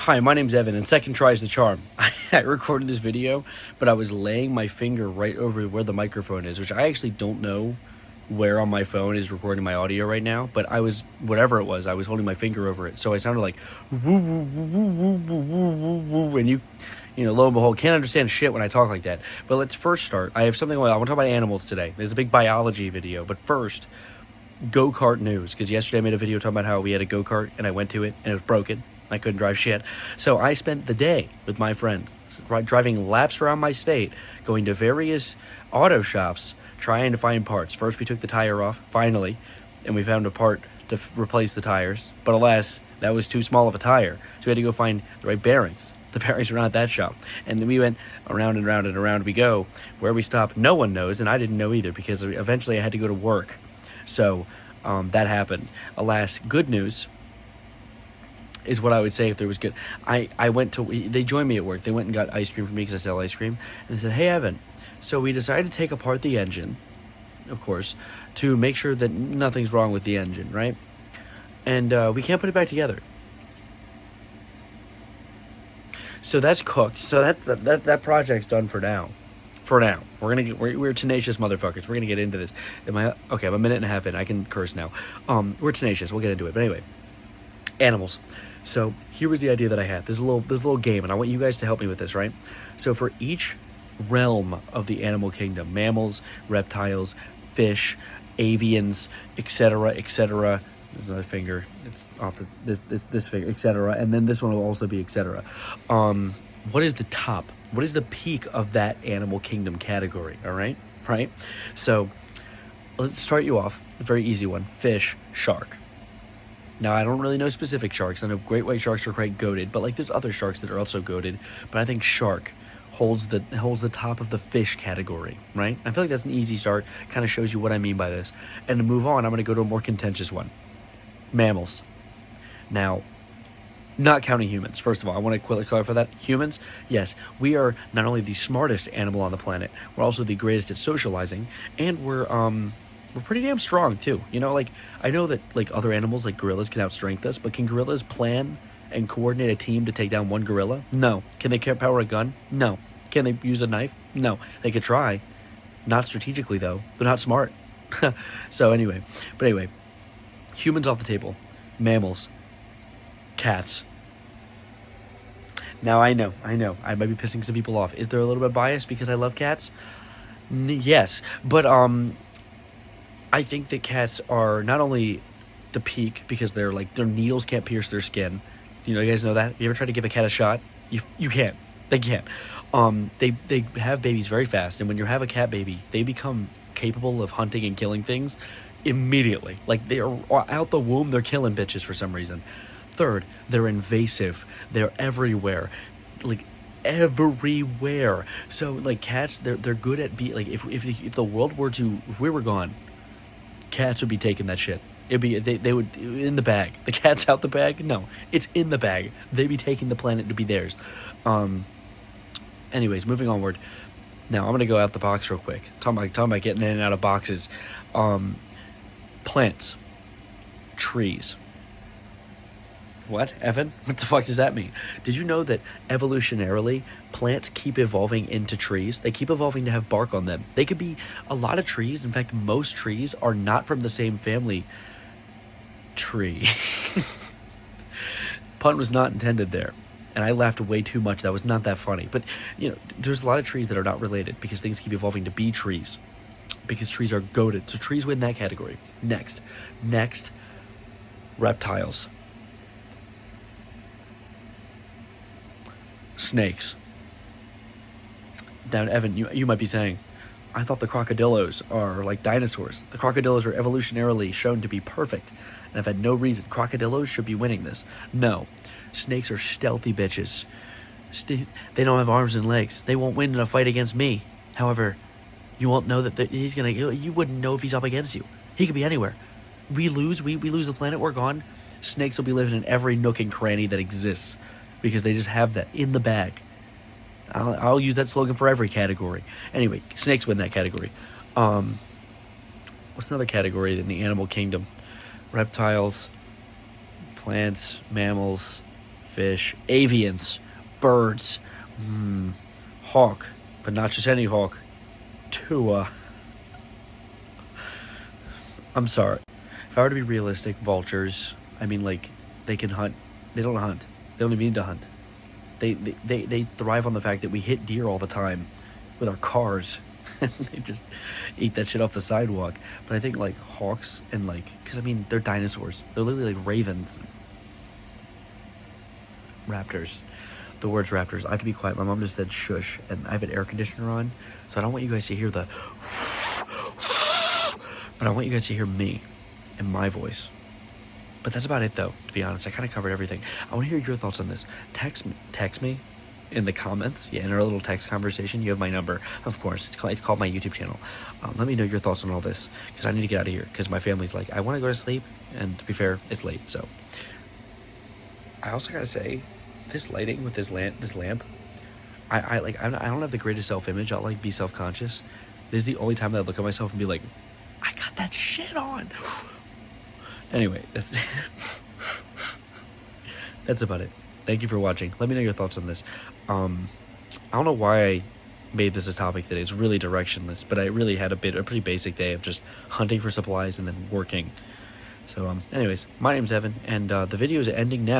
Hi, my name's Evan, and second try's the charm. I recorded this video, but I was laying my finger right over where the microphone is, which I actually don't know where on my phone is recording my audio right now, but whatever it was, I was holding my finger over it, so I sounded like woo, woo, woo, woo, woo, woo, woo, woo, woo, and lo and behold, can't understand shit when I talk like that. But let's first start. I have something, I want to talk about animals today. There's a big biology video, but first, go-kart news, because yesterday I made a video talking about how we had a go-kart, and I went to it, and it was broken. I couldn't drive shit. So I spent the day with my friends, driving laps around my state, going to various auto shops, trying to find parts. First, we took the tire off, finally, and we found a part to replace the tires. But alas, that was too small of a tire, so we had to go find the right bearings. The bearings were not at that shop. And then we went around and around and around we go. Where we stopped, no one knows, and I didn't know either, because eventually I had to go to work. So that happened. Alas, good news is what I would say if there was good. They joined me at work. They went and got ice cream for me because I sell ice cream. And they said, hey, Evan, so we decided to take apart the engine, of course, to make sure that nothing's wrong with the engine, right? And we can't put it back together. So that's cooked. So that project's done for now. We're tenacious motherfuckers. We're gonna get into this. I'm a minute and a half in. I can curse now. We're tenacious. We'll get into it. But anyway, animals. So here was the idea that I had. There's a little game, and I want you guys to help me with this, right? So for each realm of the animal kingdom, mammals, reptiles, fish, avians, etc., etc. There's another finger. It's off this finger, etc. And then this one will also be etc. What is the top? What is the peak of that animal kingdom category? All right, right. So let's start you off. A very easy one: fish, shark. Now, I don't really know specific sharks. I know great white sharks are quite goated, but there's other sharks that are also goated. But I think shark holds the top of the fish category, right? I feel like that's an easy start. Kind of shows you what I mean by this. And to move on, I'm going to go to a more contentious one: mammals. Now, not counting humans. First of all, I want to clarify that. Humans, yes, we are not only the smartest animal on the planet, we're also the greatest at socializing, and we're pretty damn strong too. I know that other animals like gorillas can outstrength us, but can gorillas plan and coordinate a team to take down one gorilla? No. Can they power a gun? No. Can they use a knife? No. They could try. Not strategically though. They're not smart. So anyway, humans off the table. Mammals. Cats. Now I know, I might be pissing some people off. Is there a little bit of bias because I love cats? Yes, but I think that cats are not only the peak because their needles can't pierce their skin. You guys know that? You ever tried to give a cat a shot? You can't. They can't. They have babies very fast, and when you have a cat baby, they become capable of hunting and killing things immediately. They are out the womb, they're killing bitches for some reason. Third, they're invasive. They're everywhere. Everywhere. So cats, they're good at if the world were to, if we were gone, cats would be taking that shit. It'd be they would in the bag. The cat's out the bag? No, it's in the bag. They'd be taking the planet to be theirs. Anyways, moving onward. Now I'm gonna go out the box real quick. Talking about getting in and out of boxes. Plants, trees. What, Evan? What the fuck does that mean? Did you know that evolutionarily, plants keep evolving into trees? They keep evolving to have bark on them. They could be a lot of trees. In fact, most trees are not from the same family tree. Pun was not intended there. And I laughed way too much. That was not that funny. But, there's a lot of trees that are not related because things keep evolving to be trees. Because trees are goated. So trees win that category. Next, reptiles. Snakes. Now, Evan, you might be saying, I thought the crocodillos are like dinosaurs. The crocodillos are evolutionarily shown to be perfect, and I've had no reason. Crocodillos should be winning this. No. Snakes are stealthy bitches. They don't have arms and legs. They won't win in a fight against me. However, you won't know that you wouldn't know if he's up against you. He could be anywhere. We lose the planet, we're gone. Snakes will be living in every nook and cranny that exists, because they just have that in the bag. I'll use that slogan for every category. Anyway, snakes win that category. What's another category in the animal kingdom? Reptiles, plants, mammals, fish, avians, birds, hawk, but not just any hawk. Tua. I'm sorry. If I were to be realistic, vultures, I mean, like, they can hunt. They don't hunt. They don't even need to hunt. They thrive on the fact that we hit deer all the time with our cars. They just eat that shit off the sidewalk. But I think, like, hawks and, like, because, I mean, they're dinosaurs. They're literally like ravens. Raptors. The words raptors. I have to be quiet. My mom just said shush, and I have an air conditioner on, so I don't want you guys to hear the but I want you guys to hear me and my voice. But that's about it, though, to be honest. I kind of covered everything. I want to hear your thoughts on this. Text me in the comments. Yeah, in our little text conversation. You have my number, of course. It's called my YouTube channel. Let me know your thoughts on all this, because I need to get out of here, because my family's like, I want to go to sleep, and to be fair, it's late, so. I also gotta say, this lighting with this lamp, I don't have the greatest self-image. I'll, like, be self-conscious. This is the only time that I look at myself and be like, I got that shit on. Anyway, that's about it. Thank you for watching. Let me know your thoughts on this. I don't know why I made this a topic today. It's really directionless, but I really had a pretty basic day of just hunting for supplies and then working. So, anyways, my name's Evan, and the video is ending now.